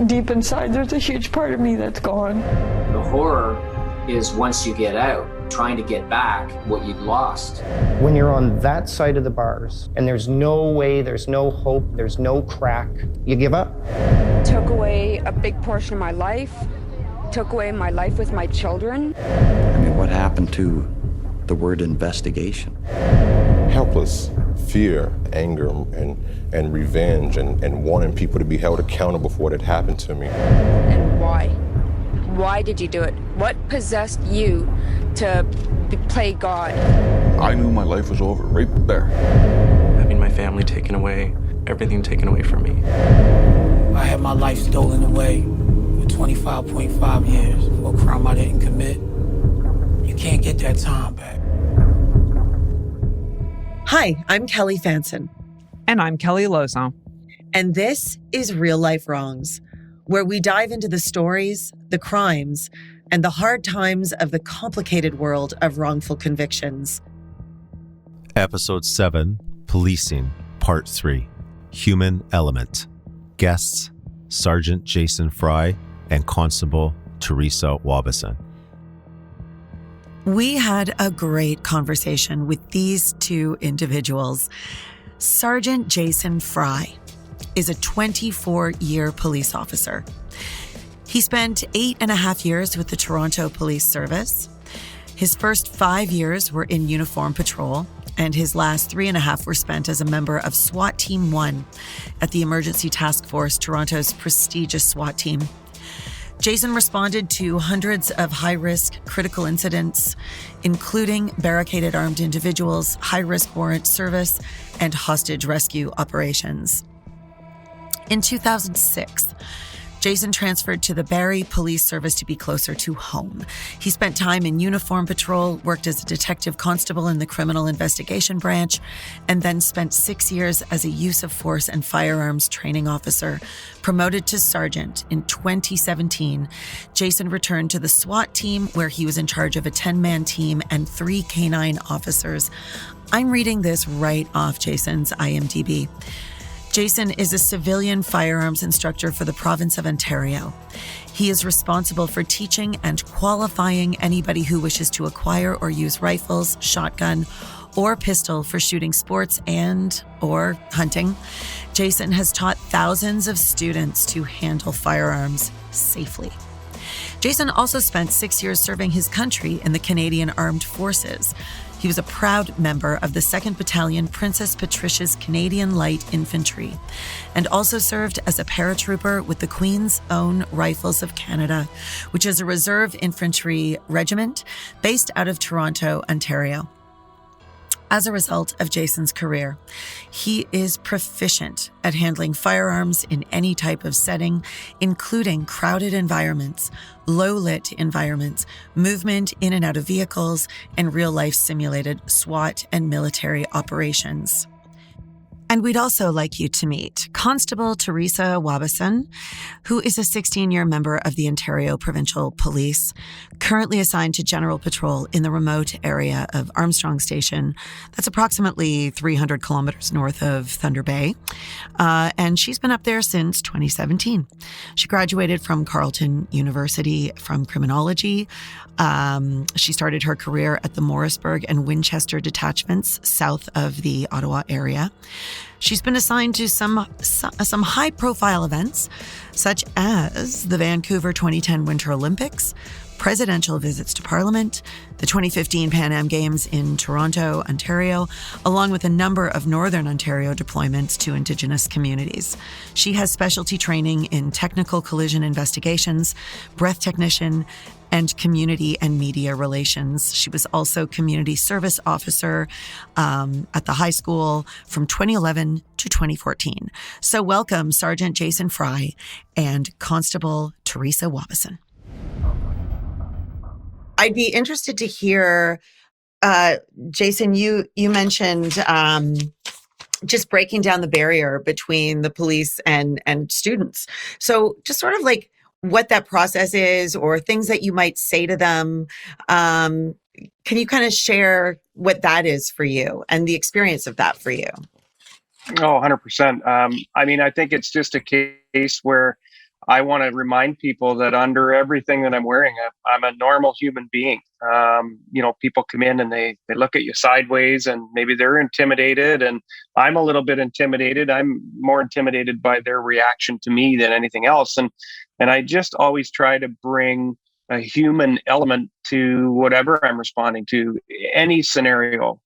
deep inside, there's a huge part of me that's gone. The horror is once you get out, trying to get back what you'd lost. When you're on that side of the bars and there's no way, there's no hope, there's no crack, you give up. Took away a big portion of my life, took away my life with my children. I mean, what happened to the word investigation? Helpless, fear, anger, and revenge, and wanting people to be held accountable for what had happened to me. And why? Why did you do it? What possessed you to play God? I knew my life was over right there. Having my family taken away, everything taken away from me. I had my life stolen away for 25.5 years for a crime I didn't commit. You can't get that time back. Hi, I'm Kelly Fanson. And I'm Kelly Lozon. And this is Real Life Wrongs, where we dive into the stories, the crimes, and the hard times of the complicated world of wrongful convictions. Episode 7, Policing, Part 3, Human Element. Guests, Sergeant Jason Frye and Constable Theresa Wabason. We had a great conversation with these two individuals. Sergeant Jason Frye is a 24-year police officer. He spent 8.5 years with the Toronto Police Service. His first 5 years were in uniform patrol, and his last 3.5 were spent as a member of SWAT Team 1 at the Emergency Task Force, Toronto's prestigious SWAT team. Jason responded to hundreds of high-risk critical incidents, including barricaded armed individuals, high-risk warrant service, and hostage rescue operations. In 2006, Jason transferred to the Barrie Police Service to be closer to home. He spent time in uniform patrol, worked as a detective constable in the Criminal Investigation Branch, and then spent 6 years as a use of force and firearms training officer. Promoted to sergeant in 2017, Jason returned to the SWAT team, where he was in charge of a 10-man team and 3 canine officers. I'm reading this right off Jason's IMDb. Jason is a civilian firearms instructor for the province of Ontario. He is responsible for teaching and qualifying anybody who wishes to acquire or use rifles, shotgun, or pistol for shooting sports or hunting. Jason has taught thousands of students to handle firearms safely. Jason also spent 6 years serving his country in the Canadian Armed Forces. He was a proud member of the 2nd Battalion Princess Patricia's Canadian Light Infantry, and also served as a paratrooper with the Queen's Own Rifles of Canada, which is a reserve infantry regiment based out of Toronto, Ontario. As a result of Jason's career, he is proficient at handling firearms in any type of setting, including crowded environments, low-lit environments, movement in and out of vehicles, and real-life simulated SWAT and military operations. And we'd also like you to meet Constable Theresa Wabason, who is a 16-year member of the Ontario Provincial Police, currently assigned to General Patrol in the remote area of Armstrong Station. That's approximately 300 kilometers north of Thunder Bay. And she's been up there since 2017. She graduated from Carleton University from criminology. She started her career at the Morrisburg and Winchester detachments south of the Ottawa area. She's been assigned to some high-profile events, such as the Vancouver 2010 Winter Olympics, presidential visits to Parliament, the 2015 Pan Am Games in Toronto, Ontario, along with a number of Northern Ontario deployments to Indigenous communities. She has specialty training in technical collision investigations, breath technician, and community and media relations. She was also community service officer at the high school from 2011 to 2014. So welcome, Sergeant Jason Frye and Constable Theresa Wabason. I'd be interested to hear, Jason, you mentioned just breaking down the barrier between the police and students. So just sort of like what that process is or things that you might say to them. Can you kind of share what that is for you and the experience of that for you? Oh, 100%. I mean, I think it's just a case where I want to remind people that under everything that I'm wearing, I'm a normal human being. People come in and they look at you sideways, and maybe they're intimidated, and I'm a little bit intimidated. I'm more intimidated by their reaction to me than anything else. And I just always try to bring a human element to whatever I'm responding to, any scenario.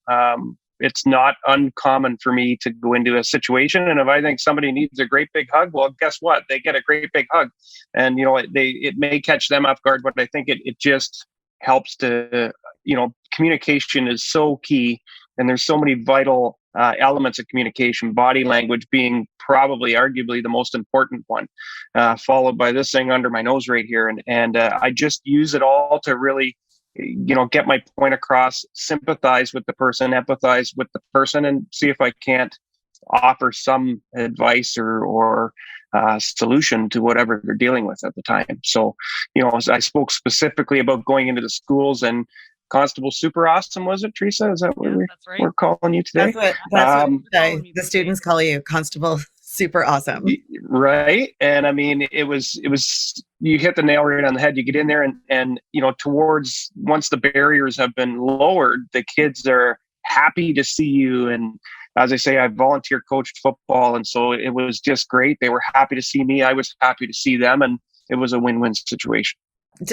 It's not uncommon for me to go into a situation, and if I think somebody needs a great big hug, well, guess what? They get a great big hug, and it may catch them off guard, but I think it just helps to, communication is so key, and there's so many vital elements of communication. Body language being probably, arguably, the most important one, followed by this thing under my nose right here, and I just use it all to really, get my point across, sympathize with the person, empathize with the person, and see if I can't offer some advice or solution to whatever they're dealing with at the time. So, I spoke specifically about going into the schools, and Constable Super Awesome, was it, Theresa? Is that what we're calling you today? That's what the students call you, Constable Super Awesome. Right. And I mean, it was, you hit the nail right on the head. You get in there and towards, once the barriers have been lowered, the kids are happy to see you. And as I say, I volunteer coached football. And so it was just great. They were happy to see me. I was happy to see them. And it was a win-win situation.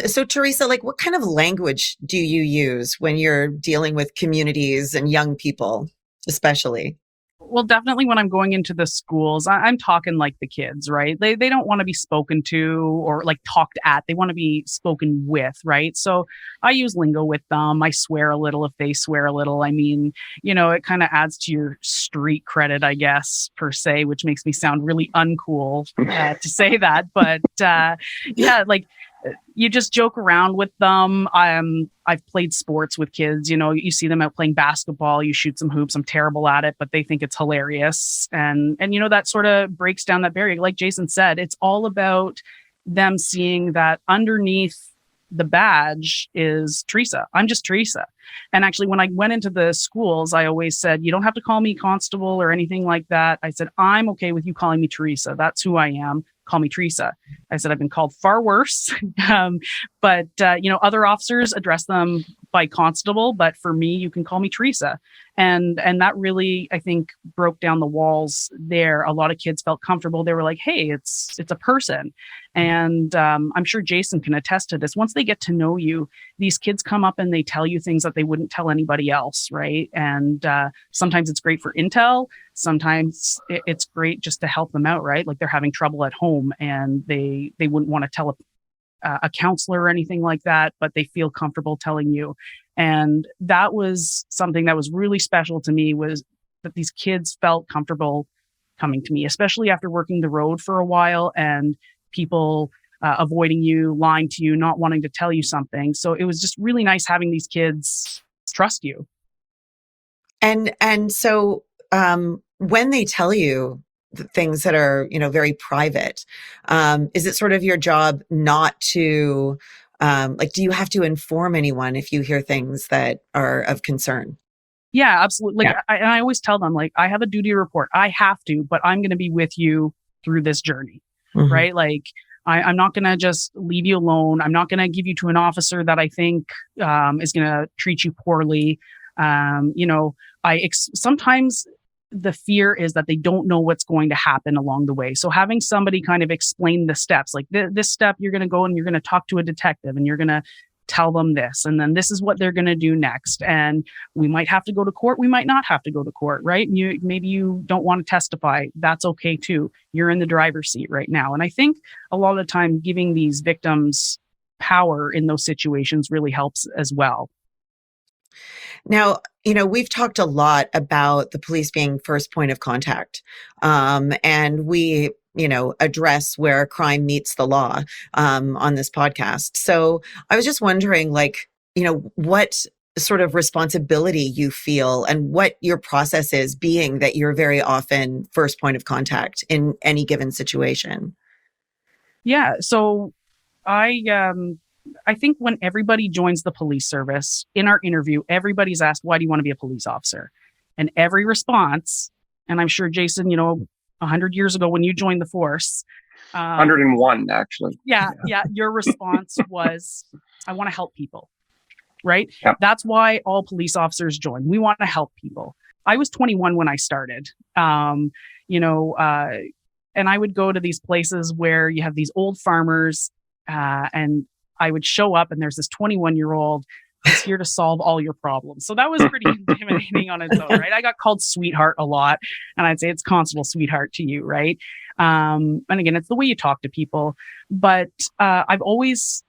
So Theresa, what kind of language do you use when you're dealing with communities and young people, especially? Well, definitely when I'm going into the schools, I'm talking like the kids, right? They don't want to be spoken to or talked at. They want to be spoken with, right? So I use lingo with them. I swear a little if they swear a little. I mean, it kind of adds to your street credit, I guess, per se, which makes me sound really uncool to say that. But you just joke around with them. I've played sports with kids. You see them out playing basketball, you shoot some hoops. I'm terrible at it, but they think it's hilarious. And that sort of breaks down that barrier. Like Jason said, it's all about them seeing that underneath the badge is Theresa. I'm just Theresa. And actually, when I went into the schools, I always said, you don't have to call me Constable or anything like that. I said, I'm okay with you calling me Theresa. That's who I am. Call me Theresa. I said, I've been called far worse. But other officers address them by Constable, but for me, you can call me Theresa. And that really, I think, broke down the walls there. A lot of kids felt comfortable. They were like, hey, it's a person. And I'm sure Jason can attest to this. Once they get to know you, these kids come up and they tell you things that they wouldn't tell anybody else, right? And sometimes it's great for intel. Sometimes it's great just to help them out, right? Like they're having trouble at home and they wouldn't want to tell a counselor or anything like that, but they feel comfortable telling you. And that was something that was really special to me, was that these kids felt comfortable coming to me, especially after working the road for a while and people avoiding you, lying to you, not wanting to tell you something. So it was just really nice having these kids trust you. And so when they tell you things that are, very private, is it sort of your job not to, do you have to inform anyone if you hear things that are of concern? Yeah, absolutely. I always tell them, I have a duty to report. I have to, but I'm going to be with you through this journey, right? I'm not going to just leave you alone. I'm not going to give you to an officer that I think is going to treat you poorly. Sometimes the fear is that they don't know what's going to happen along the way. So having somebody kind of explain the steps, like this step, you're going to go and you're going to talk to a detective and you're going to tell them this, and then this is what they're going to do next. And we might have to go to court. We might not have to go to court, right? Maybe you don't want to testify. That's okay too. You're in the driver's seat right now. And I think a lot of the time giving these victims power in those situations really helps as well. Now, we've talked a lot about the police being first point of contact. And we, address where crime meets the law on this podcast. So I was just wondering, what sort of responsibility you feel and what your process is, being that you're very often first point of contact in any given situation. Yeah. So I think when everybody joins the police service, in our interview, everybody's asked, why do you want to be a police officer? And every response, and I'm sure Jason, 100 years ago when you joined the force, 101, actually. Yeah. Your response was, I want to help people, right? Yep. That's why all police officers join. We want to help people. I was 21 when I started, and I would go to these places where you have these old farmers, and I would show up and there's this 21-year-old who's here to solve all your problems. So that was pretty intimidating on its own, right? I got called sweetheart a lot, and I'd say it's Constable Sweetheart to you, right? And again, it's the way you talk to people. But I've always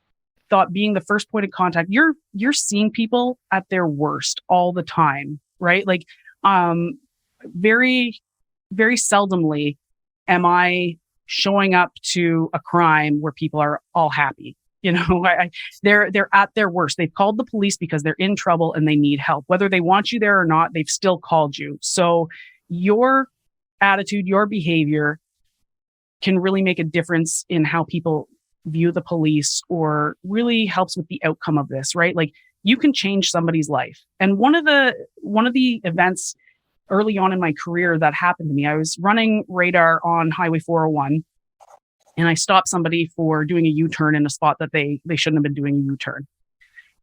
thought being the first point of contact, you're seeing people at their worst all the time, right? Like, very, very seldomly am I showing up to a crime where people are all happy. They're at their worst. They've called the police because they're in trouble and they need help. Whether they want you there or not, they've still called you. So your attitude, your behavior can really make a difference in how people view the police, or really helps with the outcome of this, right? Like, you can change somebody's life. And one of the events early on in my career that happened to me, I was running radar on Highway 401, and I stopped somebody for doing a U-turn in a spot that they shouldn't have been doing a U-turn.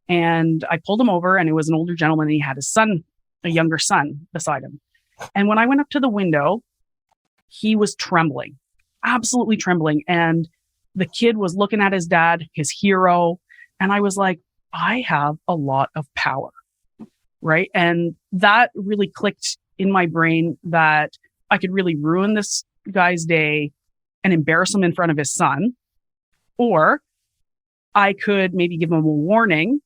And I pulled him over, and it was an older gentleman, and he had his son, a younger son, beside him. And when I went up to the window, he was trembling, absolutely trembling. And the kid was looking at his dad, his hero. And I was like, I have a lot of power, right? And that really clicked in my brain that I could really ruin this guy's day and embarrass him in front of his son. Or I could maybe give him a warning,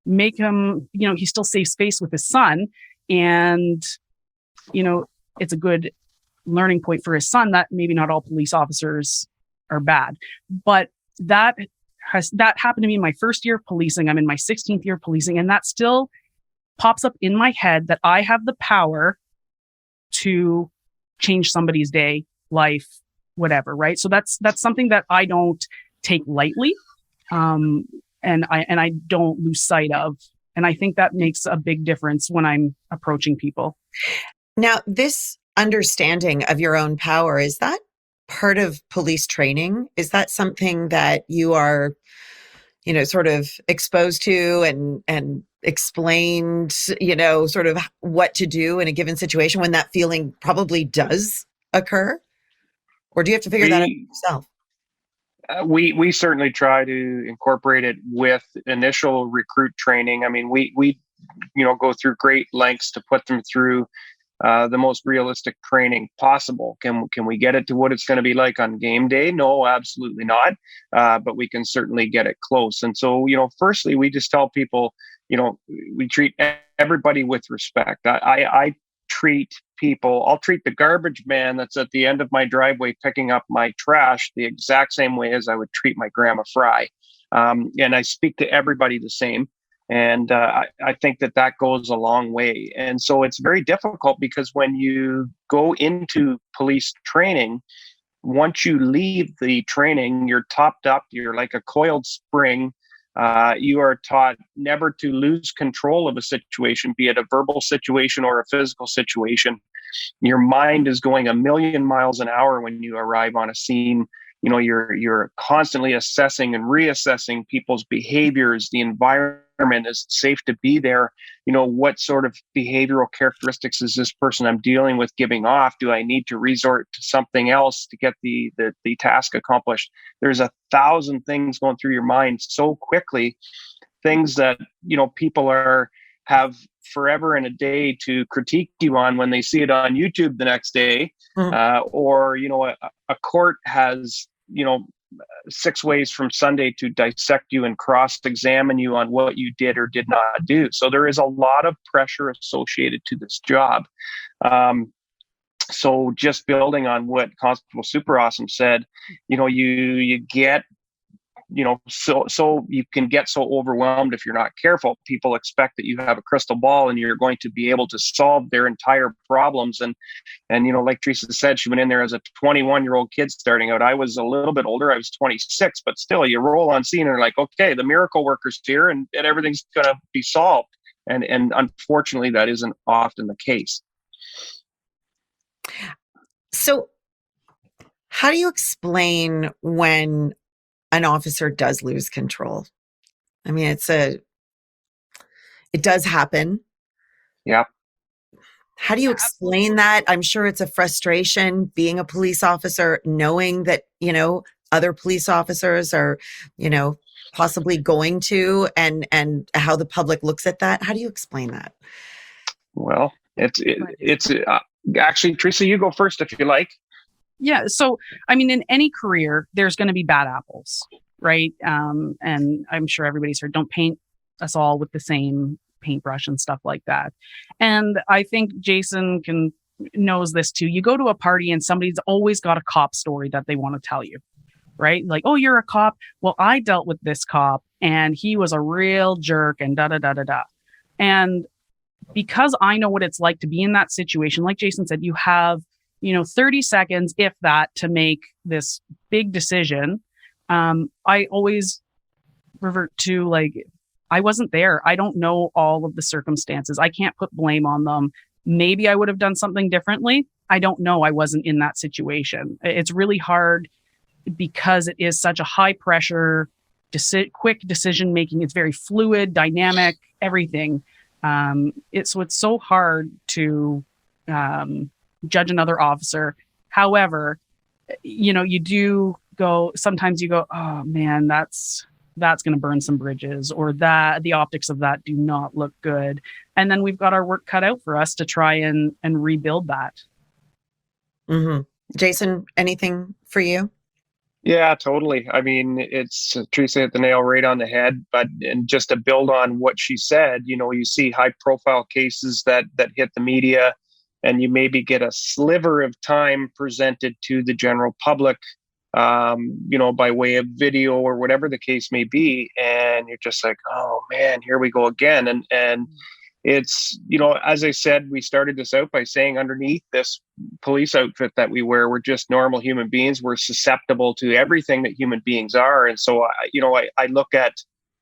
make him, he still saves face with his son. And, it's a good learning point for his son that maybe not all police officers are bad. But that happened to me in my first year of policing. I'm in my 16th year of policing, and that still pops up in my head that I have the power to change somebody's day, life, whatever, right? So that's something that I don't take lightly, and I don't lose sight of. And I think that makes a big difference when I'm approaching people. Now, this understanding of your own power, is that part of police training? Is that something that you are, sort of exposed to and explained, sort of what to do in a given situation when that feeling probably does occur? Or do you have to figure that out yourself? We certainly try to incorporate it with initial recruit training. I mean, we go through great lengths to put them through the most realistic training possible. Can we get it to what it's going to be like on game day? No, absolutely not. But we can certainly get it close. And so, firstly, we just tell people, we treat everybody with respect. I treat people, I'll treat the garbage man that's at the end of my driveway picking up my trash the exact same way as I would treat my Grandma Frye. And I speak to everybody the same. And I think that goes a long way. And so it's very difficult because when you go into police training, once you leave the training, you're topped up, you're like a coiled spring. You are taught never to lose control of a situation, be it a verbal situation or a physical situation. Your mind is going a million miles an hour when you arrive on a scene. You're constantly assessing and reassessing people's behaviors, the environment. Is it safe to be there? What sort of behavioral characteristics is this person I'm dealing with giving off? Do I need to resort to something else to get the task accomplished? There's 1,000 things going through your mind so quickly, things that, people have forever and a day to critique you on when they see it on YouTube the next day. Or, a court has, 6 ways from Sunday to dissect you and cross-examine you on what you did or did not do. So there is a lot of pressure associated to this job. So just building on what Constable Super Awesome said, you get, so you can get so overwhelmed if you're not careful. People expect that you have a crystal ball and you're going to be able to solve their entire problems. And like Theresa said, she went in there as a 21-year-old kid starting out. I was a little bit older. I was 26, but still you roll on scene and are like, okay, the miracle worker's here and everything's going to be solved. And unfortunately, that isn't often the case. So How do you explain when an officer does lose control? I mean, it does happen. Yeah. How do you explain that? I'm sure it's a frustration being a police officer, knowing that, other police officers are, possibly going to, and how the public looks at that. How do you explain that? Well, it's actually, Theresa, you go first if you like. Yeah. So, I mean, in any career, there's going to be bad apples, right? And I'm sure everybody's heard, don't paint us all with the same paintbrush and stuff like that. And I think Jason knows this too. You go to a party and somebody's always got a cop story that they want to tell you, right? Like, oh, you're a cop. Well, I dealt with this cop and he was a real jerk and da da da da da. And because I know what it's like to be in that situation, like Jason said, you have 30 seconds, if that, to make this big decision. I always revert to, like, I wasn't there. I don't know all of the circumstances. I can't put blame on them. Maybe I would have done something differently. I don't know. I wasn't in that situation. It's really hard because it is such a high pressure, quick decision making. It's very fluid, dynamic, everything. It's so hard to judge another officer. However, you do go, sometimes you go, oh man, that's going to burn some bridges, or that the optics of that do not look good. And then we've got our work cut out for us to try and rebuild that. Mm-hmm. Jason, anything for you? Yeah, totally. I mean, it's Theresa hit the nail right on the head, and just to build on what she said, you see high profile cases that hit the media, and you maybe get a sliver of time presented to the general public, by way of video or whatever the case may be. And you're just like, oh man, here we go again. And it's, as I said, we started this out by saying underneath this police outfit that we wear, we're just normal human beings. We're susceptible to everything that human beings are. And so, I look at,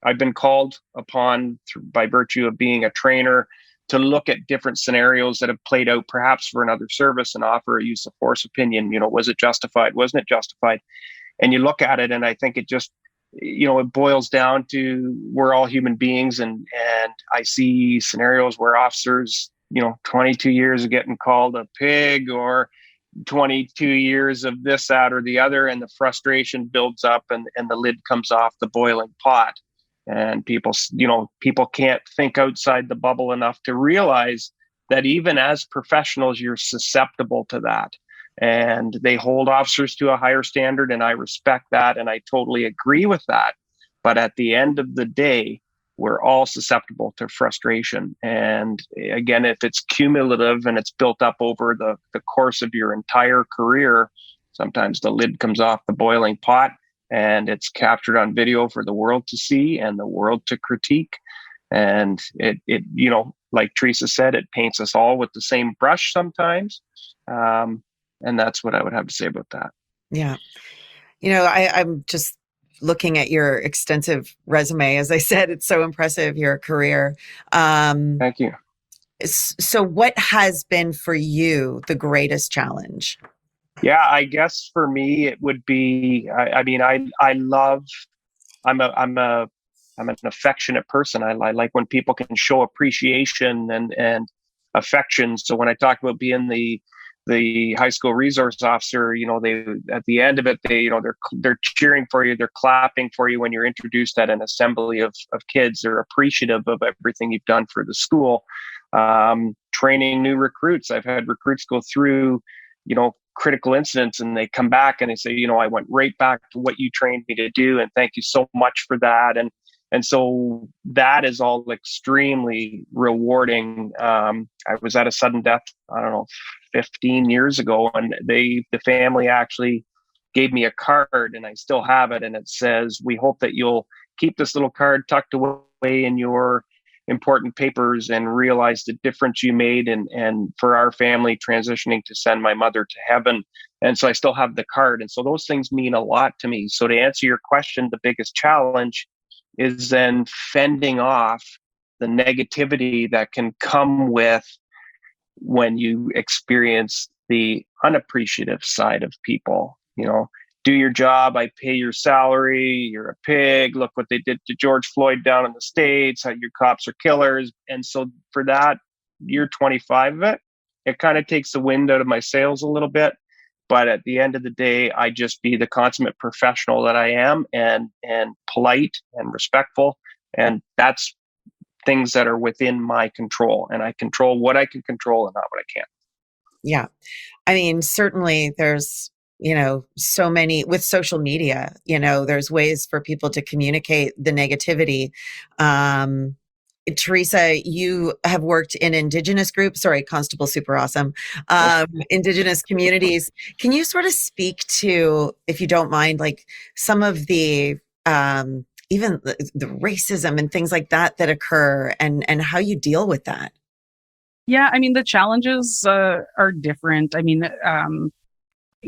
I've been called upon by virtue of being a trainer to look at different scenarios that have played out perhaps for another service and offer a use of force opinion. Was it justified? Wasn't it justified? And you look at it, and I think it just, it boils down to, we're all human beings. And I see scenarios where officers, 22 years of getting called a pig, or 22 years of this, that, or the other. And the frustration builds up, and the lid comes off the boiling pot. And people can't think outside the bubble enough to realize that even as professionals, you're susceptible to that. And they hold officers to a higher standard, and I respect that, and I totally agree with that. But at the end of the day, we're all susceptible to frustration. And again, if it's cumulative and it's built up over the course of your entire career, sometimes the lid comes off the boiling pot, and it's captured on video for the world to see and the world to critique. And it like Theresa said, it paints us all with the same brush sometimes. And that's what I would have to say about that. Yeah. I'm just looking at your extensive resume. As I said, it's so impressive, your career. Thank you. So what has been for you the greatest challenge? Yeah, I guess for me, it would be, I'm an affectionate person. I like when people can show appreciation and affection. So when I talk about being the high school resource officer, they, at the end of it, they're cheering for you, they're clapping for you when you're introduced at an assembly of kids. They're appreciative of everything you've done for the school. Training new recruits. I've had recruits go through, critical incidents, and they come back and they say, I went right back to what you trained me to do, and thank you so much for that. And so that is all extremely rewarding. I was at a sudden death, 15 years ago, and the family actually gave me a card, and I still have it. And it says, we hope that you'll keep this little card tucked away in your important papers and realize the difference you made and for our family transitioning to send my mother to heaven. And so I still have the card. And so those things mean a lot to me. So to answer your question, the biggest challenge is then fending off the negativity that can come with when you experience the unappreciative side of people. do your job. I pay your salary. You're a pig. Look what they did to George Floyd down in the States. How your cops are killers. And so for that year 25 of it, it kind of takes the wind out of my sails a little bit. But at the end of the day, I just be the consummate professional that I am, and polite and respectful. And that's things that are within my control. And I control what I can control and not what I can't. Yeah. I mean, certainly there's, so many with social media, there's ways for people to communicate the negativity. Theresa, you have worked in Indigenous groups. Sorry, Constable, super awesome. Indigenous communities. Can you sort of speak to, if you don't mind, like some of the, even the racism and things like that occur and how you deal with that? Yeah, I mean, the challenges are different. I mean,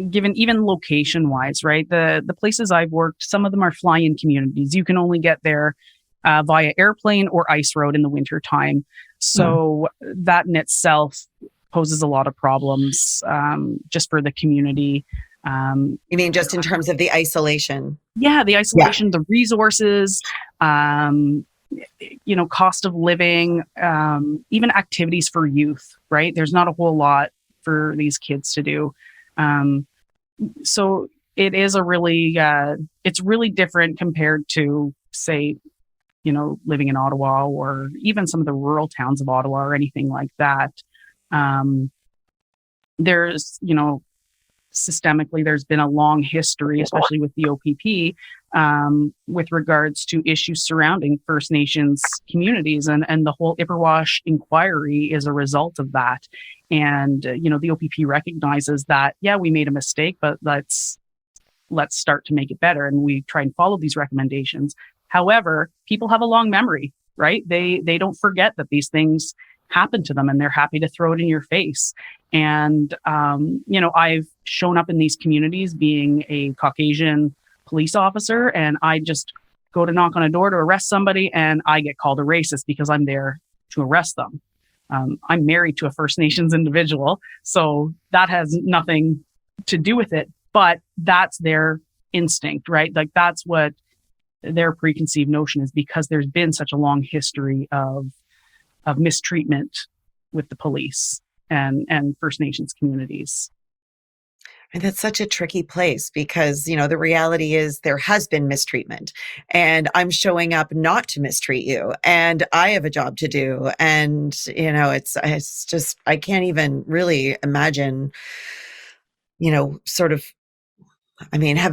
given even location wise, right? The places I've worked, some of them are fly-in communities. You can only get there via airplane or ice road in the winter time. So that in itself poses a lot of problems just for the community. You mean just in terms of the isolation? Yeah, the isolation, the resources, cost of living, even activities for youth, right? There's not a whole lot for these kids to do. So it is it's really different compared to, say, living in Ottawa or even some of the rural towns of Ottawa or anything like that. There's, systemically, there's been a long history, especially with the OPP, with regards to issues surrounding First Nations communities. And the whole Ipperwash inquiry is a result of that. And, the OPP recognizes that, yeah, we made a mistake, but let's start to make it better. And we try and follow these recommendations. However, people have a long memory, right? They don't forget that these things happen to them, and they're happy to throw it in your face. And, I've shown up in these communities being a Caucasian police officer, and I just go to knock on a door to arrest somebody, and I get called a racist because I'm there to arrest them. I'm married to a First Nations individual, so that has nothing to do with it, but that's their instinct, right? Like that's what their preconceived notion is, because there's been such a long history of mistreatment with the police and First Nations communities. And that's such a tricky place because, the reality is there has been mistreatment, and I'm showing up not to mistreat you, and I have a job to do. And, it's just, I can't even really imagine, have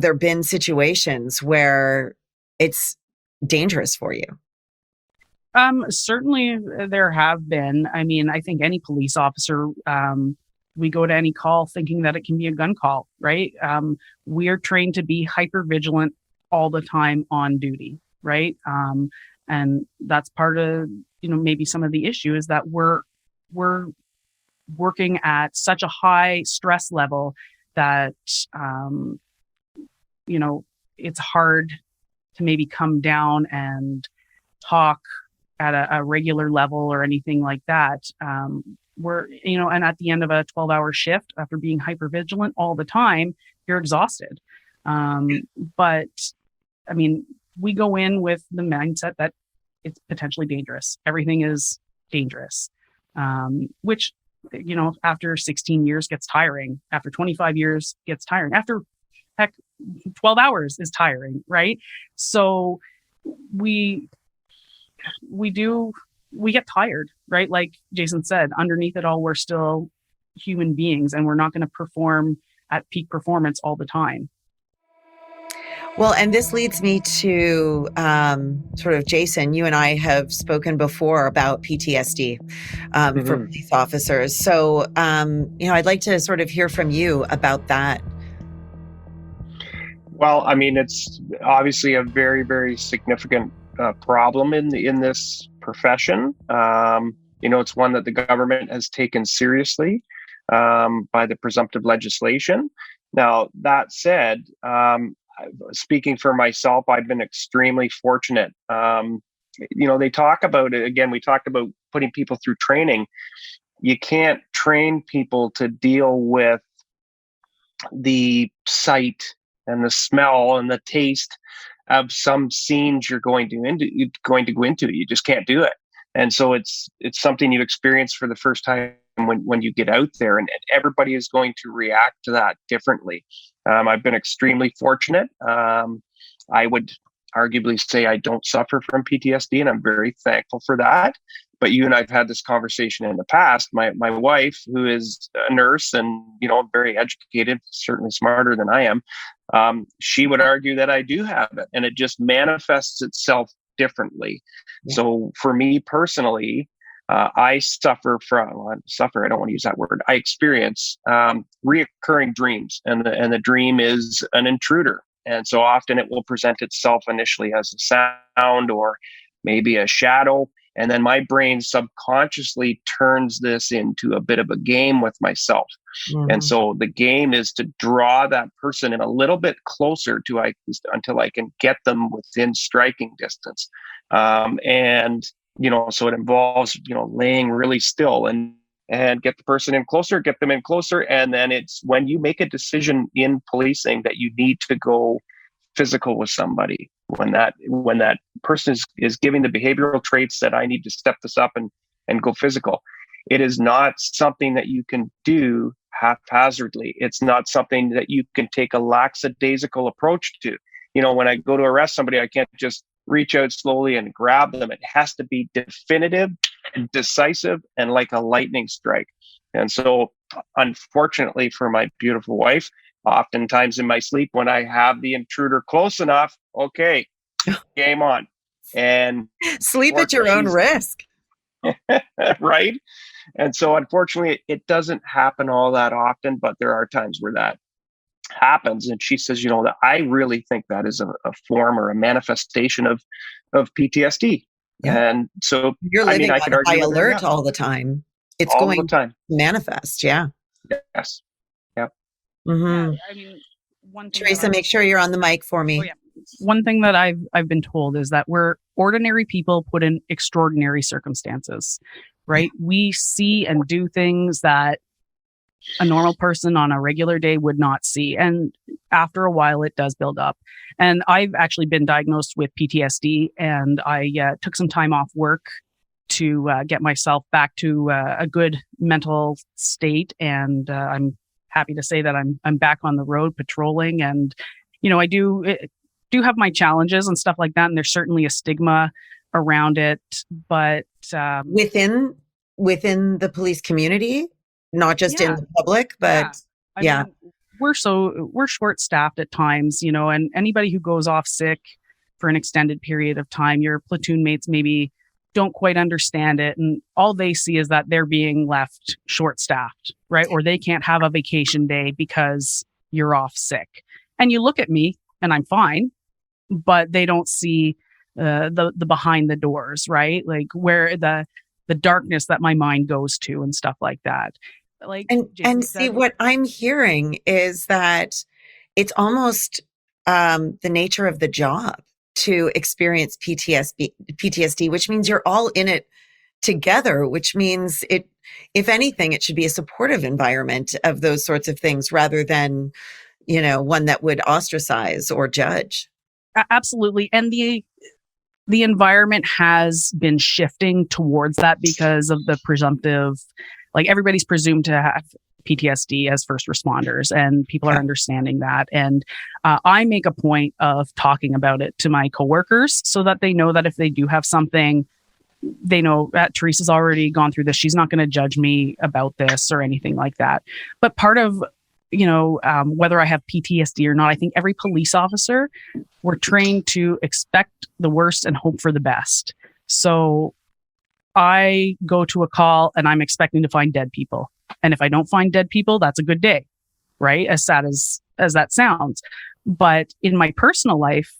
there been situations where it's dangerous for you? Certainly there have been. I mean, I think any police officer, we go to any call thinking that it can be a gun call, right? We are trained to be hyper vigilant all the time on duty, right? And that's part of, maybe some of the issue is that we're working at such a high stress level that, it's hard to maybe come down and talk at a regular level or anything like that. And at the end of a 12-hour shift, after being hyper vigilant all the time, you're exhausted. But I mean, we go in with the mindset that it's potentially dangerous. Everything is dangerous, which, after 16 years gets tiring. After 25 years gets tiring. After 12 hours is tiring, right? So we get tired, right? Like Jason said, underneath it all, we're still human beings, and we're not going to perform at peak performance all the time. Well, and this leads me to sort of, Jason, you and I have spoken before about PTSD for police officers. So, I'd like to sort of hear from you about that. Well, I mean, it's obviously a very, very significant problem in this profession. It's one that the government has taken seriously by the presumptive legislation. Now, that said, speaking for myself, I've been extremely fortunate. They talk about it again. We talked about putting people through training. You can't train people to deal with the sight and the smell and the taste of some scenes you're going to go into. You just can't do it. And so it's something you experience for the first time when you get out there, and everybody is going to react to that differently. I've been extremely fortunate. I would arguably say I don't suffer from PTSD, and I'm very thankful for that. But you and I've had this conversation in the past. My wife, who is a nurse and, very educated, certainly smarter than I am, she would argue that I do have it, and it just manifests itself differently. Yeah. So for me personally, I suffer from, I don't want to use that word. I experience reoccurring dreams, and the dream is an intruder. And so often it will present itself initially as a sound or maybe a shadow. And then my brain subconsciously turns this into a bit of a game with myself. Mm-hmm. And so the game is to draw that person in a little bit closer until I can get them within striking distance. And so it involves, laying really still and get the person in closer, get them in closer. And then it's when you make a decision in policing that you need to go physical with somebody, when that person is giving the behavioral traits that I need to step this up and go physical. It is not something that you can do haphazardly. It's not something that you can take a lackadaisical approach to. When I go to arrest somebody, I can't just reach out slowly and grab them. It has to be definitive and decisive and like a lightning strike. And so, unfortunately for my beautiful wife, oftentimes in my sleep, when I have the intruder close enough, okay, game on. And sleep at your own risk. Right. And so unfortunately, it doesn't happen all that often, but there are times where that happens. And she says, that I really think that is a form or a manifestation of PTSD. Yeah. And so you're living on high alert all the time. It's all going to manifest. Yeah. Yes. Yep. Mm-hmm. Yeah, one thing Theresa, make sure you're on the mic for me. Oh, yeah. One thing that I've been told is that we're ordinary people put in extraordinary circumstances, right? We see and do things that a normal person on a regular day would not see. And after a while, it does build up. And I've actually been diagnosed with PTSD, and I took some time off work to get myself back to a good mental state. And I'm happy to say that I'm back on the road patrolling. And, I do have my challenges and stuff like that. And there's certainly a stigma around it, but within the police community, not just in the public, but I mean, we're short-staffed at times, and anybody who goes off sick for an extended period of time, your platoon mates maybe don't quite understand it. And all they see is that they're being left short-staffed, right? Or they can't have a vacation day because you're off sick. And you look at me and I'm fine, but they don't see the behind the doors, right? Like where the darkness that my mind goes to and stuff like that. Like, and see, what I'm hearing is that it's almost the nature of the job to experience PTSD, which means you're all in it together, which means if anything, it should be a supportive environment of those sorts of things rather than, one that would ostracize or judge. Absolutely. And the environment has been shifting towards that because of the presumptive, like everybody's presumed to have PTSD as first responders, and people are understanding that. And I make a point of talking about it to my coworkers so that they know that if they do have something, they know that Theresa's already gone through this. She's not going to judge me about this or anything like that. But part of, whether I have PTSD or not, I think every police officer, we're trained to expect the worst and hope for the best. So I go to a call and I'm expecting to find dead people. And if I don't find dead people, that's a good day, right? As sad as that sounds. But in my personal life,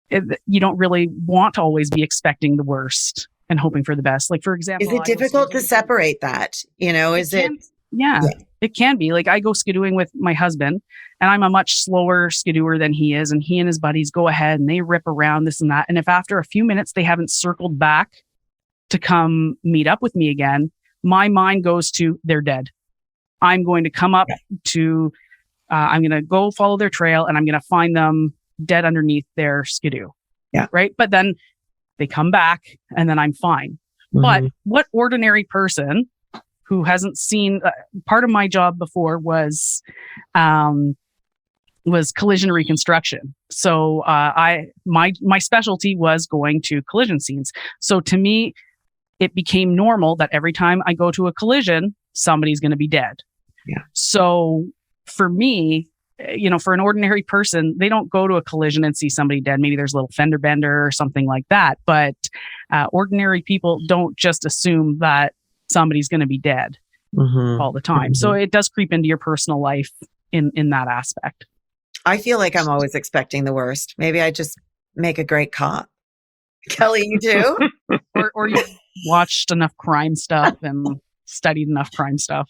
you don't really want to always be expecting the worst and hoping for the best. Like, for example, is it difficult to separate that? Yeah, it can be. Like, I go skidooing with my husband, and I'm a much slower skidooer than he is. And he and his buddies go ahead and they rip around this and that. And if after a few minutes they haven't circled back to come meet up with me again, my mind goes to, they're dead. I'm going to come up to I'm going to go follow their trail and I'm going to find them dead underneath their skidoo. Yeah. Right. But then they come back and then I'm fine. But what ordinary person who hasn't seen part of my job before was collision reconstruction. So my specialty was going to collision scenes. So to me, it became normal that every time I go to a collision, somebody's going to be dead. Yeah. So for me, for an ordinary person, they don't go to a collision and see somebody dead. Maybe there's a little fender bender or something like that. But ordinary people don't just assume that somebody's going to be dead all the time. So it does creep into your personal life in that aspect. I feel like I'm always expecting the worst. Maybe I just make a great cop. Kelly, you do? or you watched enough crime stuff and studied enough crime stuff.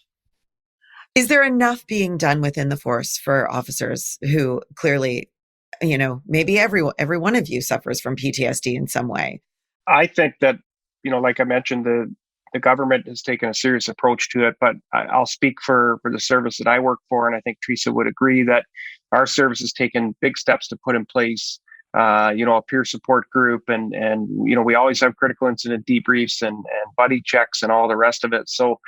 Is there enough being done within the force for officers who clearly, maybe every one of you suffers from PTSD in some way? I think that, like I mentioned, the government has taken a serious approach to it, but I'll speak for the service that I work for. And I think Theresa would agree that our service has taken big steps to put in place, a peer support group. And we always have critical incident debriefs and buddy checks and all the rest of it. So,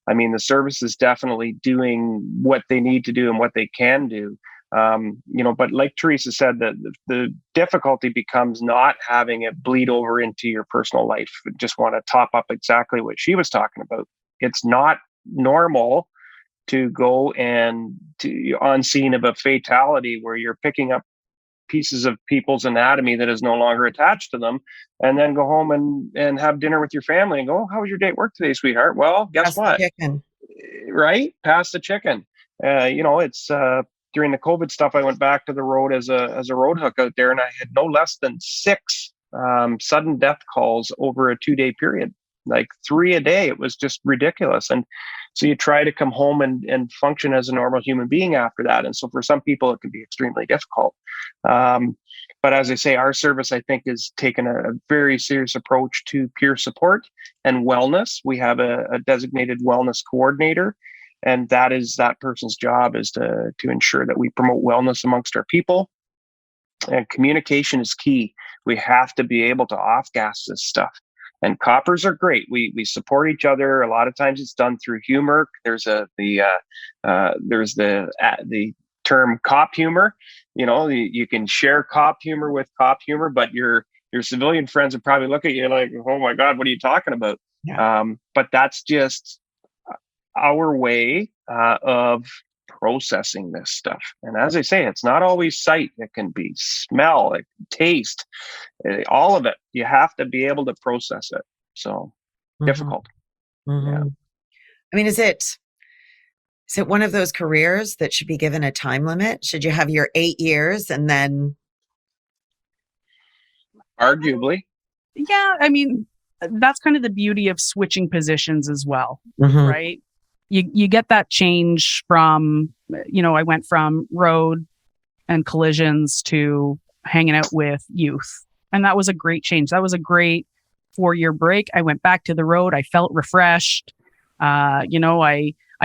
I mean, the service is definitely doing what they need to do and what they can do. But like Theresa said, the difficulty becomes not having it bleed over into your personal life. I just want to top up exactly what she was talking about. It's not normal to go on scene of a fatality where you're picking up pieces of people's anatomy that is no longer attached to them, and then go home and have dinner with your family and go, "Oh, how was your day at work today, sweetheart?" Well, guess what? Chicken. Right? Pass the chicken. It's during the COVID stuff, I went back to the road as a road hook out there, and I had no less than 6 sudden death calls over a 2-day period, like 3 a day. It was just ridiculous. And so you try to come home and function as a normal human being after that. And so for some people, it can be extremely difficult. But as I say, our service, I think, has taken a very serious approach to peer support and wellness. We have a designated wellness coordinator. And that person's job is to ensure that we promote wellness amongst our people. And communication is key. We have to be able to off-gas this stuff. And coppers are great. We support each other. A lot of times it's done through humor. There's the term cop humor. You can share cop humor with cop humor, but your civilian friends would probably look at you like, "Oh my God, what are you talking about?" Yeah. But that's just our way of processing this stuff. And as I say, it's not always sight. It can be smell, it can taste, all of it. You have to be able to process it. So difficult. Yeah. I mean, is it one of those careers that should be given a time limit? Should you have your 8 years and then? Arguably. Yeah. I mean, that's kind of the beauty of switching positions as well, right? You get that change from, I went from road and collisions to hanging out with youth. And that was a great change. That was a great 4-year break. I went back to the road. I felt refreshed. I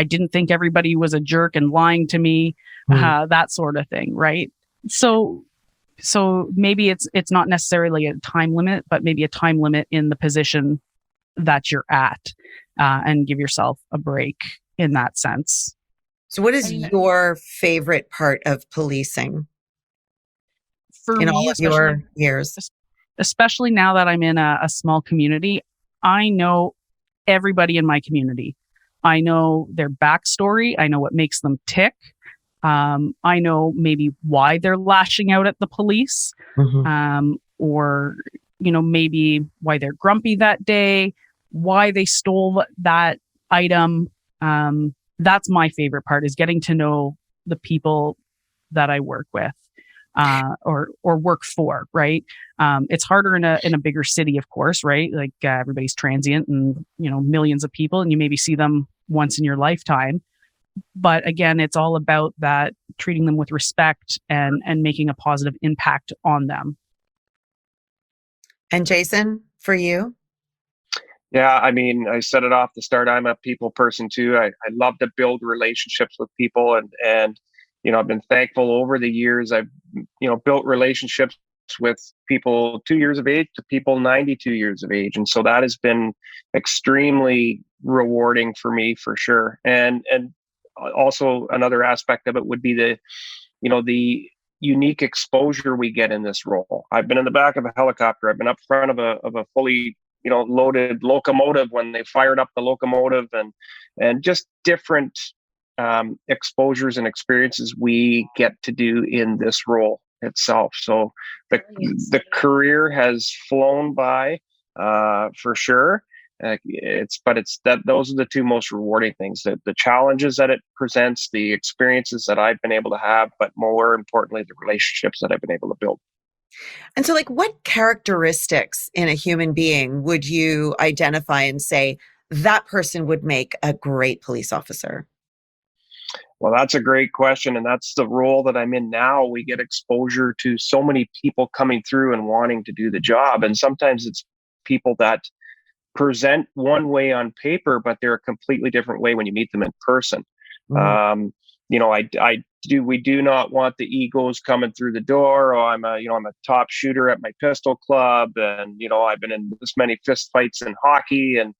didn't think everybody was a jerk and lying to me, that sort of thing. Right. So maybe it's not necessarily a time limit, but maybe a time limit in the position that you're at, and give yourself a break in that sense. So what is your favorite part of policing? For in me, all of your years? Especially now that I'm in a small community, I know everybody in my community. I know their backstory. I know what makes them tick. I know maybe why they're lashing out at the police, or, maybe why they're grumpy that day, why they stole that item. That's my favorite part, is getting to know the people that I work with, or work for, right? It's harder in a bigger city, of course, right? Like everybody's transient and, millions of people, and you maybe see them once in your lifetime. But again, it's all about that, treating them with respect and making a positive impact on them. And Jason, for you? Yeah, I mean, I said it off the start. I'm a people person too. I love to build relationships with people, and I've been thankful over the years. I've, built relationships with people 2 years of age to people 92 years of age. And so that has been extremely rewarding for me, for sure. And also another aspect of it would be the unique exposure we get in this role. I've been in the back of a helicopter. I've been up front of a fully, loaded locomotive when they fired up the locomotive, and just different exposures and experiences we get to do in this role itself. So the career has flown by, for sure. Those are the two most rewarding things: the challenges that it presents, the experiences that I've been able to have, but more importantly, the relationships that I've been able to build. And so, like, what characteristics in a human being would you identify and say that person would make a great police officer? Well, that's a great question. And that's the role that I'm in now. We get exposure to so many people coming through and wanting to do the job. And sometimes it's people that present one way on paper, but they're a completely different way when you meet them in person. Mm-hmm. We do not want the egos coming through the door. Oh, I'm a top shooter at my pistol club. And, I've been in this many fist fights in hockey, and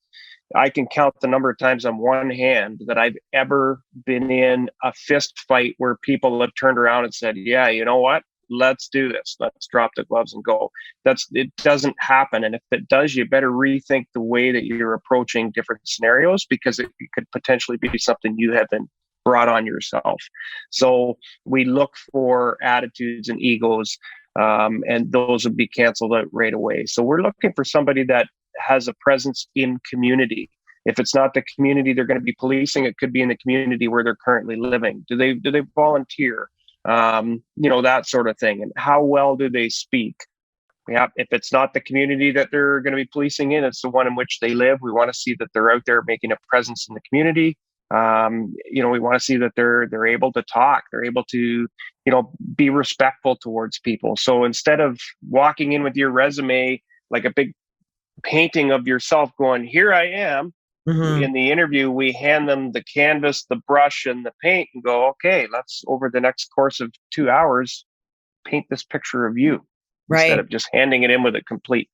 I can count the number of times on one hand that I've ever been in a fist fight where people have turned around and said, yeah, you know what? Let's do this. Let's drop the gloves and go. It doesn't happen. And if it does, you better rethink the way that you're approaching different scenarios, because it could potentially be something you haven't brought on yourself. So we look for attitudes and egos, and those would be canceled out right away. So we're looking for somebody that has a presence in community. If it's not the community they're going to be policing, it could be in the community where they're currently living. Do they volunteer? That sort of thing. And how well do they speak? Yeah, if it's not the community that they're going to be policing in, it's the one in which they live. We want to see that they're out there making a presence in the community. We want to see that they're able to talk. They're able to, be respectful towards people. So instead of walking in with your resume like a big painting of yourself going, here I am, mm-hmm. in the interview, we hand them the canvas, the brush, and the paint and go, okay, let's, over the next course of 2 hours, paint this picture of you. Right. Instead of just handing it in with it complete.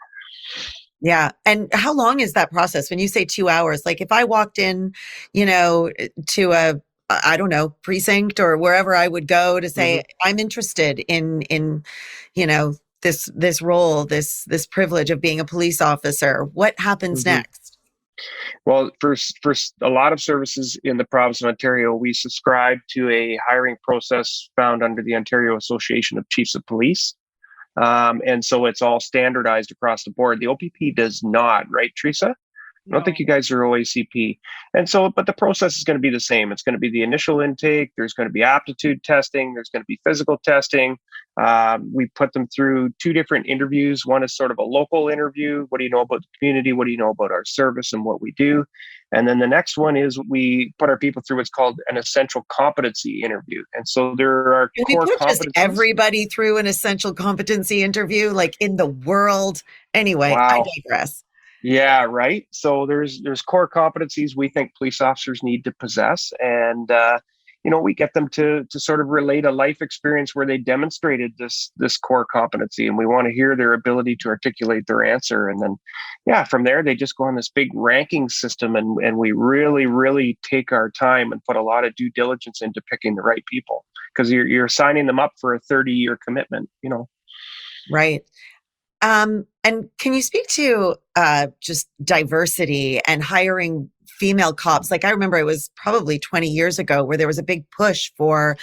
Yeah. And how long is that process? When you say 2 hours, like if I walked in, to a, I don't know, precinct or wherever I would go to say, mm-hmm. I'm interested in, this role, this privilege of being a police officer, what happens mm-hmm. next? Well, for a lot of services in the province of Ontario, we subscribe to a hiring process found under the Ontario Association of Chiefs of Police. And so it's all standardized across the board. The OPP does not, right, Theresa? I don't think you guys are OACP. And so, but the process is going to be the same. It's going to be the initial intake. There's going to be aptitude testing. There's going to be physical testing. We put them through 2 different interviews. One is sort of a local interview. What do you know about the community? What do you know about our service and what we do? And then the next one is we put our people through what's called an essential competency interview. And so there are core competencies. Just everybody through an essential competency interview, like in the world. Anyway, wow. I digress. Yeah, right. So there's core competencies we think police officers need to possess. And, we get them to sort of relate a life experience where they demonstrated this core competency. And we want to hear their ability to articulate their answer. And then, from there, they just go on this big ranking system. And we really, really take our time and put a lot of due diligence into picking the right people, because you're signing them up for a 30-year commitment, Right. And can you speak to just diversity and hiring female cops? Like I remember it was probably 20 years ago where there was a big push for,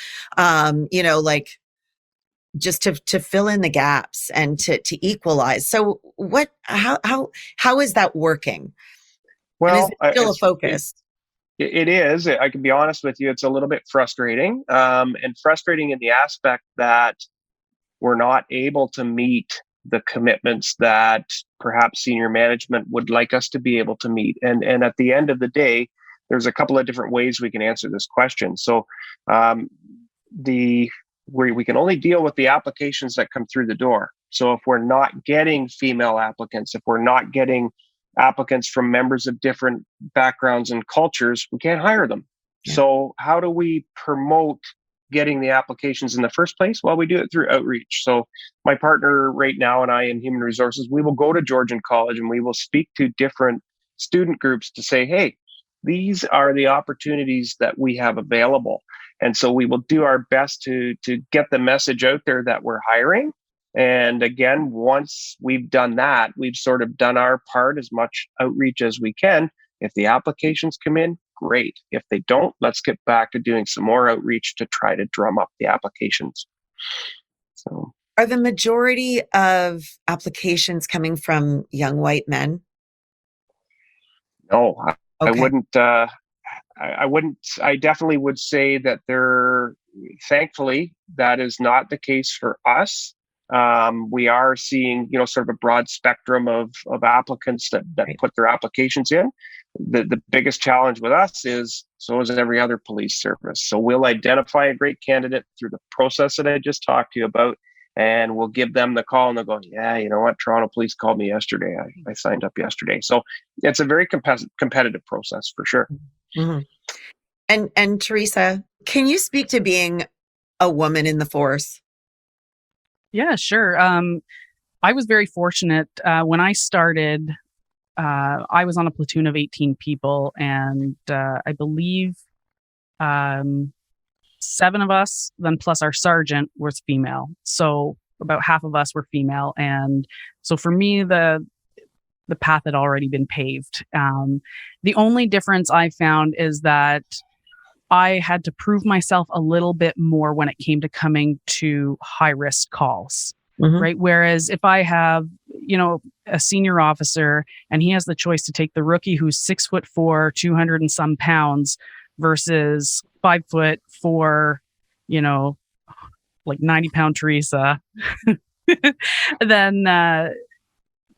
just to fill in the gaps and to equalize. So how is that working? Well, and is it still a focus? It is. I can be honest with you. It's a little bit frustrating, and frustrating in the aspect that we're not able to meet the commitments that perhaps senior management would like us to be able to meet. And at the end of the day, there's a couple of different ways we can answer this question. So we can only deal with the applications that come through the door. So if we're not getting female applicants, if we're not getting applicants from members of different backgrounds and cultures, we can't hire them. Yeah. So how do we promote getting the applications in the first place? Well, we do it through outreach. So my partner right now and I in Human Resources, we will go to Georgian College and we will speak to different student groups to say, hey, these are the opportunities that we have available. And so we will do our best to get the message out there that we're hiring. And again, once we've done that, we've sort of done our part, as much outreach as we can. If the applications come in, great. If they don't, let's get back to doing some more outreach to try to drum up the applications. So, are the majority of applications coming from young white men? No, Okay. I wouldn't. I definitely would say that thankfully, that is not the case for us. We are seeing, sort of a broad spectrum of applicants that put their applications in. The biggest challenge with us is, so is every other police service. So we'll identify a great candidate through the process that I just talked to you about, and we'll give them the call, and they'll go, yeah, you know what, Toronto Police called me yesterday. I signed up yesterday. So it's a very competitive process for sure. Mm-hmm. And Theresa, can you speak to being a woman in the force? Yeah, sure. I was very fortunate. When I started, I was on a platoon of 18 people, and I believe 7 of us, then plus our sergeant, was female. So about half of us were female. And so for me, the path had already been paved. The only difference I found is that I had to prove myself a little bit more when it came to coming to high risk calls, right? Whereas if I have, a senior officer and he has the choice to take the rookie who's 6'4", 200 and some pounds versus 5'4", like 90-pound Theresa, then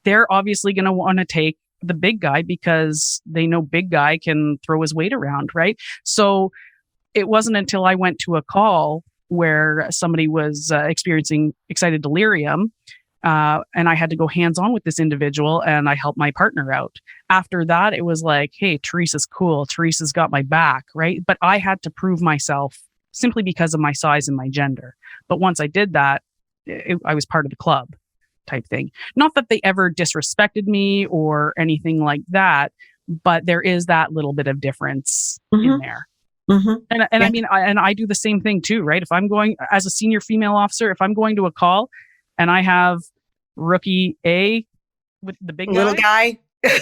they're obviously going to want to take the big guy because they know big guy can throw his weight around, right? So it wasn't until I went to a call where somebody was experiencing excited delirium, and I had to go hands-on with this individual, and I helped my partner out. After that, it was like, hey, Theresa's cool. Theresa's got my back, right? But I had to prove myself simply because of my size and my gender. But once I did that, I was part of the club type thing. Not that they ever disrespected me or anything like that, but there is that little bit of difference in there. And yeah. I mean, I do the same thing too, right? If I'm going as a senior female officer, if I'm going to a call and I have rookie A with the big little guy,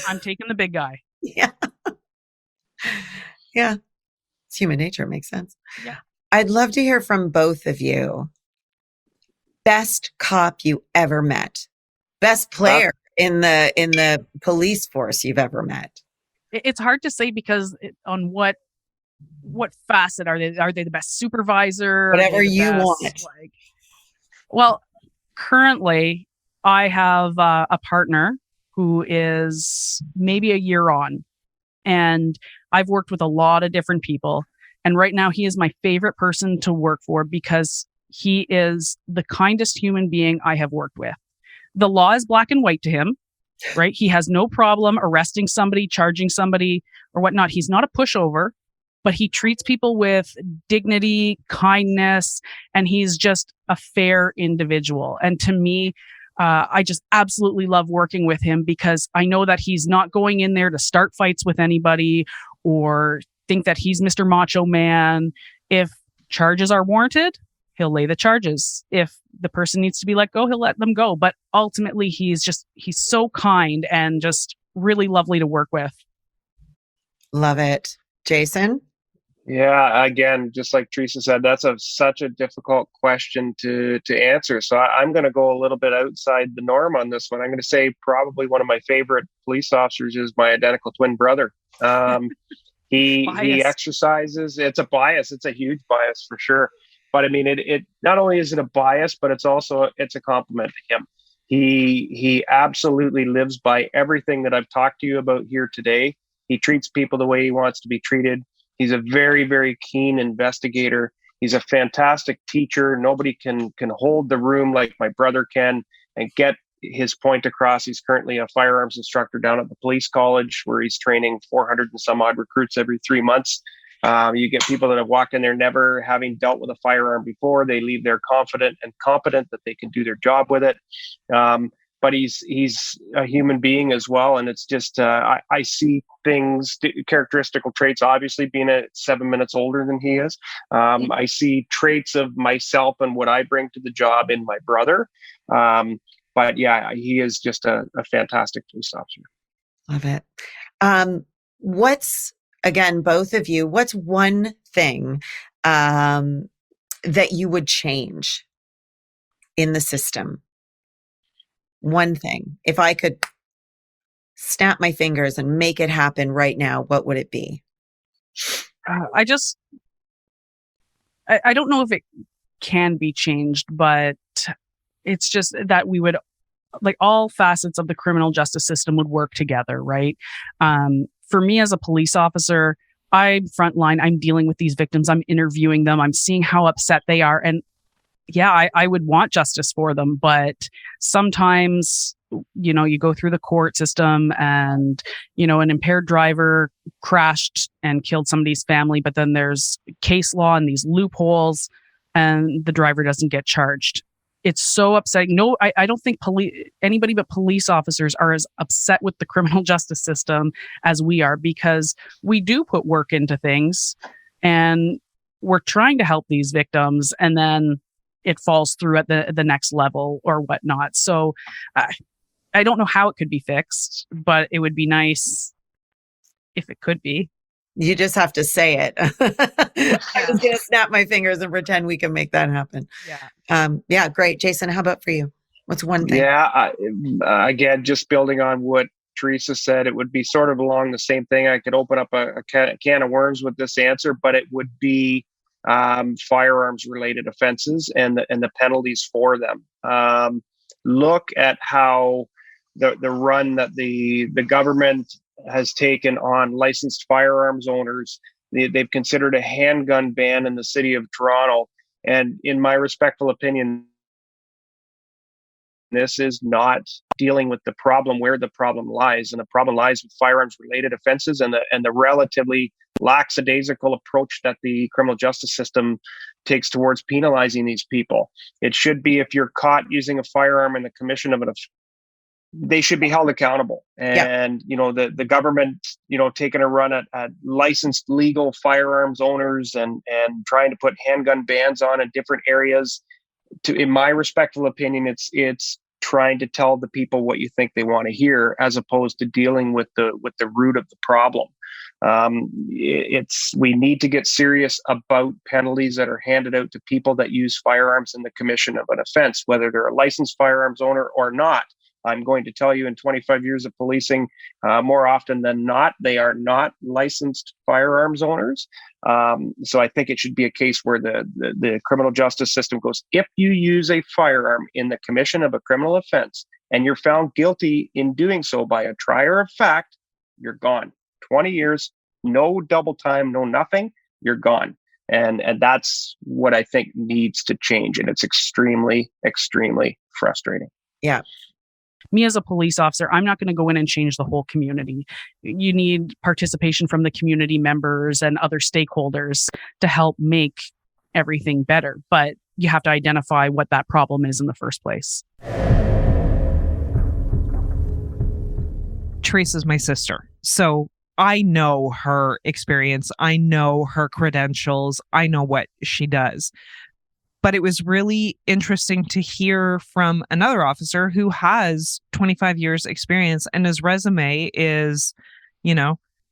I'm taking the big guy. Yeah. Yeah. It's human nature. It makes sense. Yeah. I'd love to hear from both of you. Best cop you ever met, best player in the police force you've ever met. It's hard to say because on what facet are they? Are they the best supervisor? Whatever you want. Well, currently I have a partner who is maybe a year on, and I've worked with a lot of different people. And right now he is my favorite person to work for because he is the kindest human being I have worked with. The law is black and white to him, right? He has no problem arresting somebody, charging somebody or whatnot. He's not a pushover, but he treats people with dignity, kindness, and he's just a fair individual. And to me, I just absolutely love working with him because I know that he's not going in there to start fights with anybody or think that he's Mr. Macho Man. If charges are warranted, he'll lay the charges. If the person needs to be let go, he'll let them go. But ultimately, he's so kind and just really lovely to work with. Love it. Jason? Yeah, again, just like Theresa said, that's such a difficult question to answer. So I'm going to go a little bit outside the norm on this one. I'm going to say probably one of my favorite police officers is my identical twin brother. He exercises. It's a bias. It's a huge bias for sure. But I mean, it not only is it a bias, but it's a compliment to him. He absolutely lives by everything that I've talked to you about here today. He treats people the way he wants to be treated. He's a very, very keen investigator. He's a fantastic teacher. Nobody can hold the room like my brother can and get his point across. He's currently a firearms instructor down at the police college where he's training 400 and some odd recruits every 3 months. You get people that have walked in there never having dealt with a firearm before. They leave there confident and competent that they can do their job with it. But he's a human being as well, and it's just I see things, characteristical traits. Obviously, being 7 minutes older than he is, I see traits of myself and what I bring to the job in my brother. But yeah, he is just a fantastic police officer. Love it. What's, again, both of you, what's one thing that you would change in the system? One thing. If I could snap my fingers and make it happen right now, what would it be? I don't know if it can be changed, but it's just that we would, like, all facets of the criminal justice system would work together, right? For me as a police officer, I'm frontline. I'm dealing with these victims. I'm interviewing them. I'm seeing how upset they are. And yeah, I would want justice for them. But sometimes, you go through the court system and, an impaired driver crashed and killed somebody's family. But then there's case law and these loopholes and the driver doesn't get charged. It's so upsetting. No, I don't think anybody but police officers are as upset with the criminal justice system as we are, because we do put work into things and we're trying to help these victims, and then it falls through at the next level or whatnot. So I don't know how it could be fixed, but it would be nice if it could be. You just have to say it. I'm just going to snap my fingers and pretend we can make that happen. Yeah. Great. Jason, how about for you? What's one thing? Yeah. Again, just building on what Theresa said, it would be sort of along the same thing. I could open up a can of worms with this answer, but it would be firearms related offenses and the penalties for them. Look at how the run that the government has taken on licensed firearms owners. They've considered a handgun ban in the city of Toronto. And in my respectful opinion, this is not dealing with the problem where the problem lies. And the problem lies with firearms related offenses and the relatively lackadaisical approach that the criminal justice system takes towards penalizing these people. It should be, if you're caught using a firearm in the commission of an offense, they should be held accountable. And, the government, taking a run at licensed legal firearms owners and trying to put handgun bans on in different areas, in my respectful opinion, it's trying to tell the people what you think they want to hear, as opposed to dealing with the root of the problem. We need to get serious about penalties that are handed out to people that use firearms in the commission of an offense, whether they're a licensed firearms owner or not. I'm going to tell you, in 25 years of policing, more often than not, they are not licensed firearms owners. So I think it should be a case where the criminal justice system goes, if you use a firearm in the commission of a criminal offense and you're found guilty in doing so by a trier of fact, you're gone. 20 years, no double time, no nothing, you're gone. And that's what I think needs to change. And it's extremely, extremely frustrating. Yeah. Me as a police officer, I'm not going to go in and change the whole community. You need participation from the community members and other stakeholders to help make everything better. But you have to identify what that problem is in the first place. Theresa's my sister. So I know her experience. I know her credentials. I know what she does. But it was really interesting to hear from another officer who has 25 years experience and his resume is,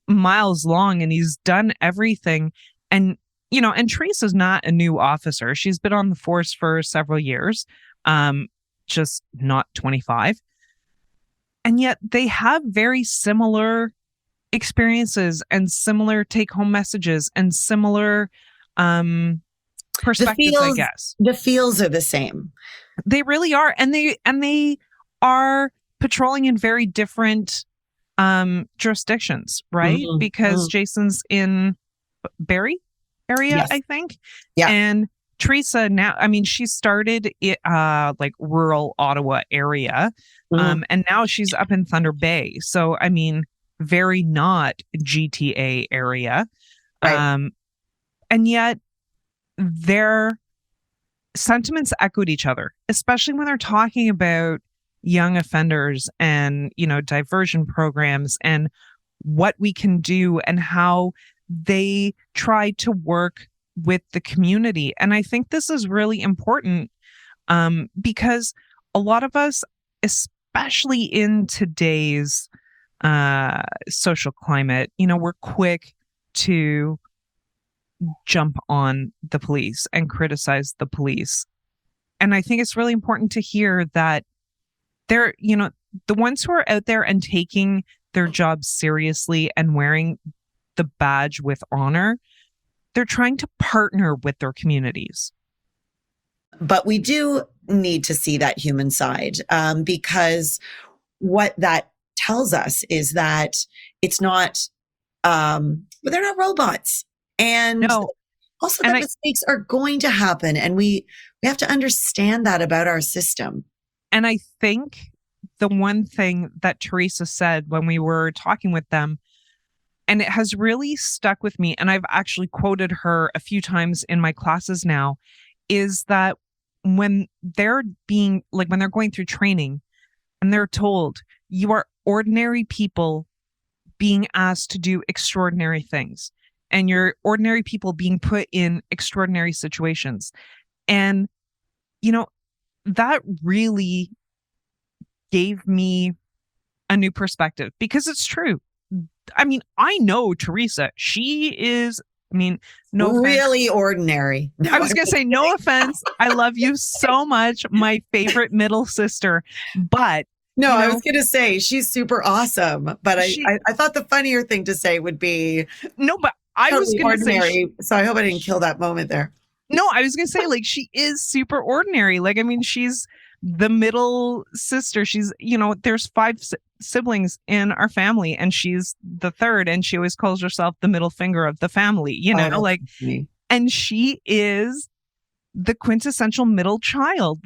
miles long, and he's done everything. And, and Theresa's not a new officer. She's been on the force for several years, just not 25. And yet they have very similar experiences and similar take-home messages and similar perspectives, I guess. The feels are the same. They really are. And they are patrolling in very different jurisdictions, right? Mm-hmm. Because Jason's in Barrie area, yes. I think. Yeah. And Theresa now, she started like rural Ottawa area. And now she's up in Thunder Bay. So, very not GTA area. Right. And yet their sentiments echoed each other, especially when they're talking about young offenders and, diversion programs and what we can do and how they try to work with the community. And I think this is really important because a lot of us, especially in today's social climate, we're quick to jump on the police and criticize the police. And I think it's really important to hear that they're, the ones who are out there and taking their jobs seriously and wearing the badge with honor, they're trying to partner with their communities. But we do need to see that human side because what that tells us is that it's not, they're not robots. And also that mistakes are going to happen. And we have to understand that about our system. And I think the one thing that Theresa said when we were talking with them, and it has really stuck with me, and I've actually quoted her a few times in my classes now, is that when they're when they're going through training and they're told you are ordinary people being asked to do extraordinary things, and you're ordinary people being put in extraordinary situations. And, that really gave me a new perspective because it's true. I mean, I know Theresa. She is, no really offense. Ordinary. No, I was going to say, no offense. I love you so much. My favorite middle sister. But no, I was going to say she's super awesome. But I thought the funnier thing to say would be no, but I totally was going to say. So I hope I didn't kill that moment there. No, I was going to say she is super ordinary. She's the middle sister. She's, there's 5 siblings in our family and she's the third, and she always calls herself the middle finger of the family, and she is the quintessential middle child.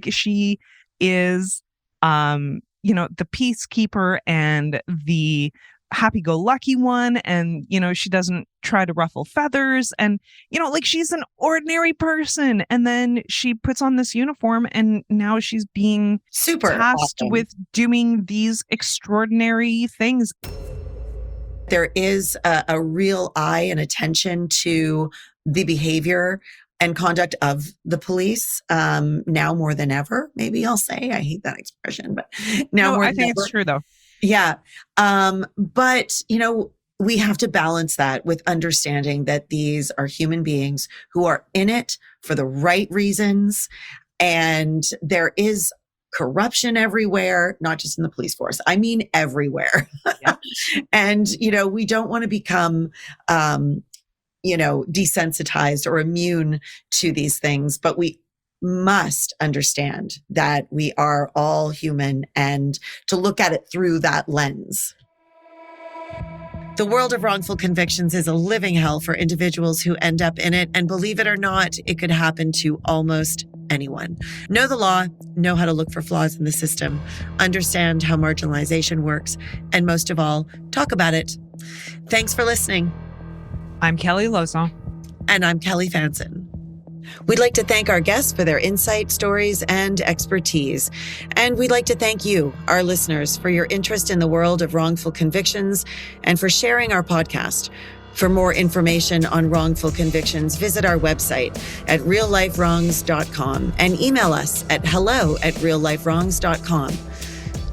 She is, the peacekeeper and the happy-go-lucky one, and she doesn't try to ruffle feathers, and she's an ordinary person, and then she puts on this uniform and now she's being super tasked awesome with doing these extraordinary things. There is a real eye and attention to the behavior and conduct of the police now more than ever. Maybe I'll say, I hate that expression, but now more than ever. I think it's true though. Yeah. But, we have to balance that with understanding that these are human beings who are in it for the right reasons. And there is corruption everywhere, not just in the police force. I mean, everywhere. Yeah. And, we don't want to become, desensitized or immune to these things, but we must understand that we are all human and to look at it through that lens. The world of wrongful convictions is a living hell for individuals who end up in it, and believe it or not, it could happen to almost anyone. Know the law, know how to look for flaws in the system, understand how marginalization works, and most of all, talk about it. Thanks for listening. I'm Kelly Lozon. And I'm Kelly Fanson. We'd like to thank our guests for their insight, stories, and expertise. And we'd like to thank you, our listeners, for your interest in the world of wrongful convictions and for sharing our podcast. For more information on wrongful convictions, visit our website at realliferongs.com and email us at hello@realliferongs.com.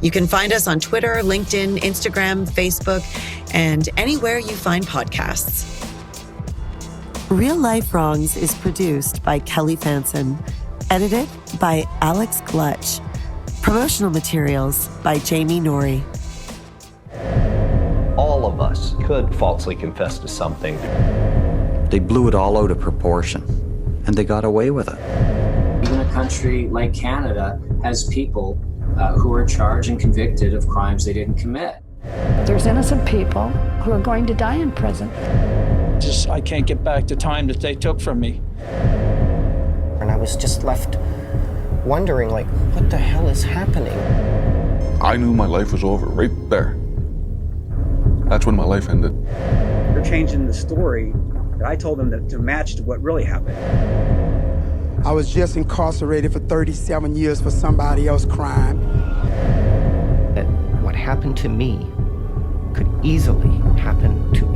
You can find us on Twitter, LinkedIn, Instagram, Facebook, and anywhere you find podcasts. Real Life Wrongs is produced by Kelly Fanson, edited by Alex Glutch, promotional materials by Jamie Norrie. All of us could falsely confess to something. They blew it all out of proportion, and they got away with it. Even a country like Canada has people who are charged and convicted of crimes they didn't commit. There's innocent people who are going to die in prison. I can't get back the time that they took from me. And I was just left wondering, what the hell is happening? I knew my life was over right there. That's when my life ended. They're changing the story I told them that to match to what really happened. I was just incarcerated for 37 years for somebody else's crime. That what happened to me could easily happen to